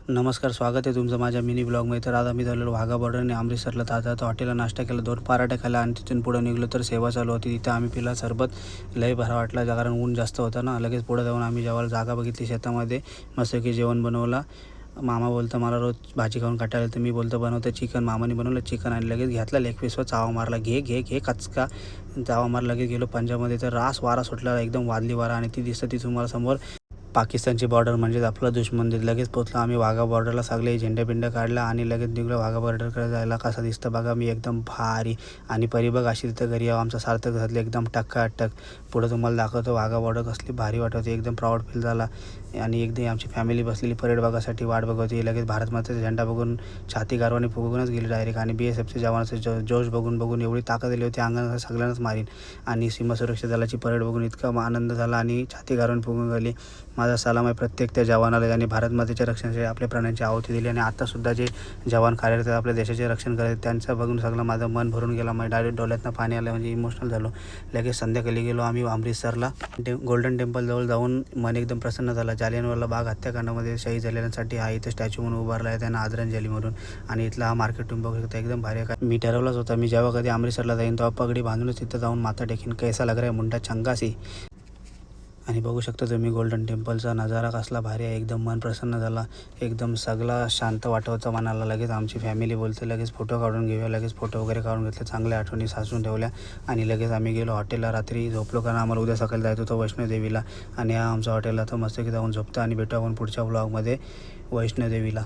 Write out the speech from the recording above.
नमस्कार, स्वागत आहे तुमचं माझ्या मिनी ब्लॉगमध्ये. तर आज आम्ही झालेलो वाघा बॉर्डरने अमृतसरला. तर हॉटेलला नाश्ता केला, 2 पराठे खाल्ला आणि तिथून पुढे निघलो. तर सेवा चालू होती, तिथं आम्ही पिला सरबत. लय बरा वाटला कारण ऊन जास्त होतं ना. लगेच पुढे जाऊन आम्ही जेवायला जागा बघितली शेतामध्ये, मस्तपैकी जेवण बनवला. मामा बोलतो मला रोज भाजी खाऊन कंटाळा येतो, तर मी बोलतो बनवतो चिकन. मामाने बनवलं चिकन आणि लगेच घेतला लेग पीसवर चावा मारला, घे घे घे कचका चावा मारला. लगेच गेलो पंजाबमध्ये. तर वारा सुटला एकदम, वादळी वारा, आणि ती दिसतं ती तुम्हाला समोर पाकिस्तानची बॉर्डर, म्हणजेच आपला दुश्मन. लगेच पोचलो आम्ही वाघा बॉर्डरला. सगळे झेंडा काढला आणि लगेच निघलो वाघा बॉर्डरकडे जायला. कसं दिसतं बघा मी, एकदम भारी. आणि परी बघ अशी तिथं घरी यावं, आमचं सार्थक झालं एकदम टक्काटक. पुढं तुम्हाला दाखवतो वाघा बॉर्डर कसली भारी वाटत होती, एकदम प्राऊड फील झाला. आणि एकदम आमची फॅमिली बसलेली परेड बघासाठी वाट बघत होती. लगेच भारत मातेचा झेंडा बघून छाती गारवाने फुगूनच गेली डायरेक्ट. आणि BSFचे जवानाचे जोश बघून एवढी ताकद आली होती अंगात, सगळ्यांनाच मारीन. आणि सीमा सुरक्षा दलाची परेड बघून इतका आनंद झाला आणि छाती गारवाने फुगून गेली. माझा सलाम आहे प्रत्येक त्या जवानाला ज्यांनी भारत मातेच्या रक्षणासाठी आपल्या प्राणांची आहुती दिली. आणि आत्तासुद्धा जे जवान कार्यरत आहेत आपल्या देशाचे रक्षण करत, त्यांचं बघून सगळं माझं मन भरून गेलं. मग डायरेक्ट डोळ्यातनं पाणी आलं, म्हणजे इमोशनल झालो. लगेच संध्याकाळी गेलो आम्ही अमृतसरला. गोल्डन टेम्पलजवळ जाऊन मन एकदम प्रसन्न झालं. जालियनवाला बाग हत्याकांडामध्ये शहीद झालेल्यांसाठी हा इथं स्टॅच्यू म्हणून उभारला आहे, त्यांना आदरांजली म्हणून. आणि इथला हा मार्केट तुम्ही बघू शकता, एकदम भारी आहे. मी ठरवलंच होतं, मी जेव्हा कधी अमृतसरला जाईन तेव्हा पगडी बांधूनच तिथं जाऊन माथा टेकीन. कैसा लग रहा है मुंडा चंगासी. आणि बघू शकता तुम्ही गोल्डन टेम्पलचा नजारा कसला भारी आहे, एकदम मन प्रसन्न झाला. एकदम सगळा शांत वाटवतं मनाला. लगेच आमची फॅमिली बोलते लगेच फोटो काढून घेऊया. लगेच फोटो वगैरे काढून घेतले, चांगल्या आठवणी साचून ठेवल्या. आणि लगेच आम्ही गेलो हॉटेलला. रात्री झोपलो कारण आम्हाला उद्या सकाळी जायचं होतं वैष्णोदेवीला. आणि हा आमचा हॉटेलला तर मस्त की जाऊन झोपतो. आणि भेटू आपण पुढच्या ब्लॉगमध्ये वैष्णोदेवीला.